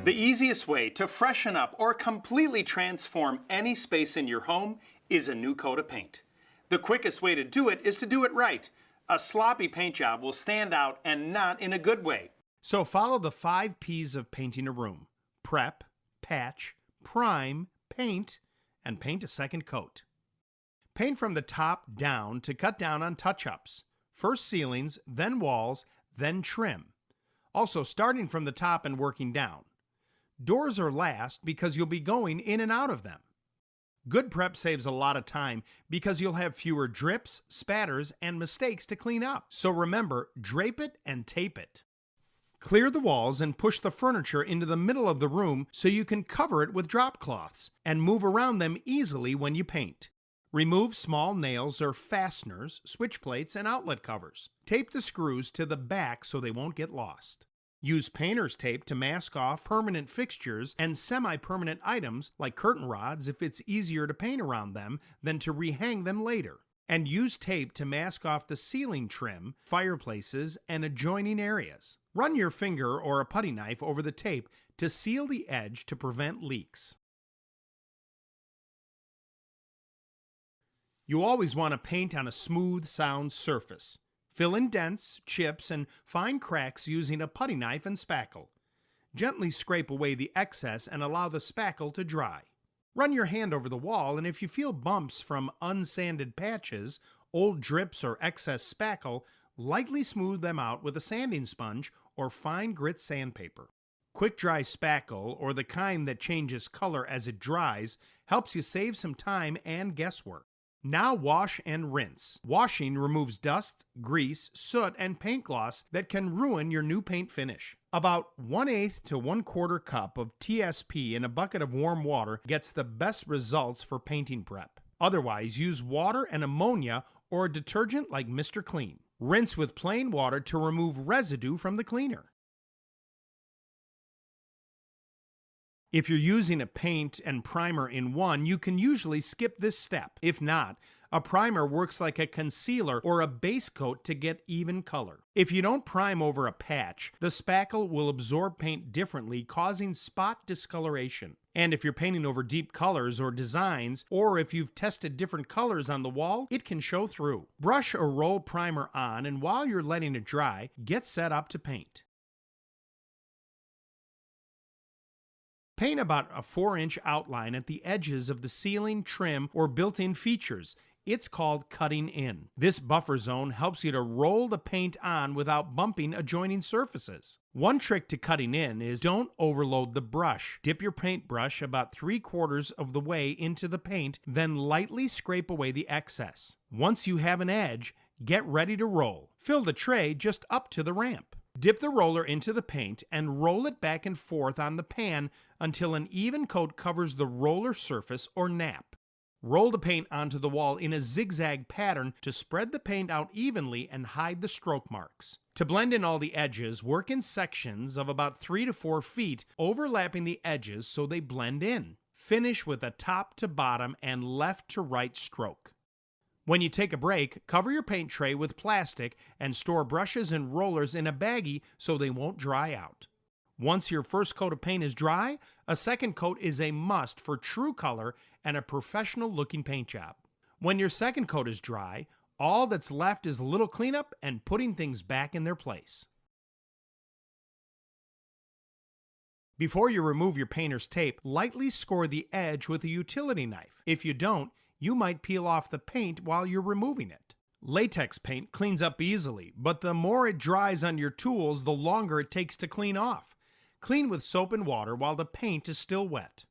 The easiest way to freshen up or completely transform any space in your home is a new coat of paint. The quickest way to do it is to do it right. A sloppy paint job will stand out and not in a good way. So follow the 5 P's of painting a room: prep, patch, prime, paint, and paint a second coat. Paint from the top down to cut down on touch-ups. First ceilings, then walls, then trim. Also starting from the top and working down. Doors are last because you'll be going in and out of them. Good prep saves a lot of time because you'll have fewer drips, spatters, and mistakes to clean up. So remember, drape it and tape it. Clear the walls and push the furniture into the middle of the room so you can cover it with drop cloths and move around them easily when you paint. Remove small nails or fasteners, switch plates, and outlet covers. Tape the screws to the back so they won't get lost. Use painter's tape to mask off permanent fixtures and semi-permanent items like curtain rods if it's easier to paint around them than to rehang them later. And use tape to mask off the ceiling trim, fireplaces, and adjoining areas. Run your finger or a putty knife over the tape to seal the edge to prevent leaks. You always want to paint on a smooth, sound surface. Fill in dents, chips, and fine cracks using a putty knife and spackle. Gently scrape away the excess and allow the spackle to dry. Run your hand over the wall, and if you feel bumps from unsanded patches, old drips, or excess spackle, lightly smooth them out with a sanding sponge or fine grit sandpaper. Quick dry spackle, or the kind that changes color as it dries, helps you save some time and guesswork. Now wash and rinse. Washing removes dust, grease, soot, and paint gloss that can ruin your new paint finish. About 1/8 to 1/4 cup of TSP in a bucket of warm water gets the best results for painting prep. Otherwise, use water and ammonia or a detergent like Mr. Clean. Rinse with plain water to remove residue from the cleaner. If you're using a paint and primer in one, you can usually skip this step. If not, a primer works like a concealer or a base coat to get even color. If you don't prime over a patch, the spackle will absorb paint differently, causing spot discoloration. And if you're painting over deep colors or designs, or if you've tested different colors on the wall, it can show through. Brush or roll primer on, and while you're letting it dry, get set up to paint. Paint about a 4-inch outline at the edges of the ceiling, trim, or built-in features. It's called cutting in. This buffer zone helps you to roll the paint on without bumping adjoining surfaces. One trick to cutting in is don't overload the brush. Dip your paintbrush about 3/4 of the way into the paint, then lightly scrape away the excess. Once you have an edge, get ready to roll. Fill the tray just up to the ramp. Dip the roller into the paint and roll it back and forth on the pan until an even coat covers the roller surface or nap. Roll the paint onto the wall in a zigzag pattern to spread the paint out evenly and hide the stroke marks. To blend in all the edges, work in sections of about 3 to 4 feet, overlapping the edges so they blend in. Finish with a top to bottom and left to right stroke. When you take a break, cover your paint tray with plastic and store brushes and rollers in a baggie so they won't dry out. Once your first coat of paint is dry, a second coat is a must for true color and a professional-looking paint job. When your second coat is dry, all that's left is a little cleanup and putting things back in their place. Before you remove your painter's tape, lightly score the edge with a utility knife. If you don't, you might peel off the paint while you're removing it. Latex paint cleans up easily, but the more it dries on your tools, the longer it takes to clean off. Clean with soap and water while the paint is still wet.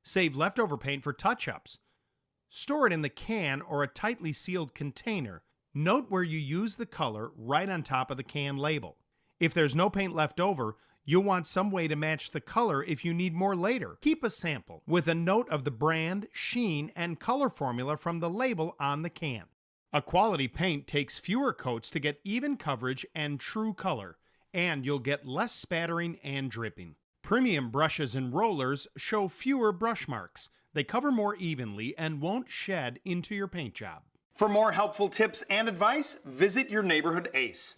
Save leftover paint for touch-ups. Store it in the can or a tightly sealed container. Note where you use the color right on top of the can label. If there's no paint left over, you'll want some way to match the color if you need more later. Keep a sample with a note of the brand, sheen, and color formula from the label on the can. A quality paint takes fewer coats to get even coverage and true color, and you'll get less spattering and dripping. Premium brushes and rollers show fewer brush marks. They cover more evenly and won't shed into your paint job. For more helpful tips and advice, visit your neighborhood Ace.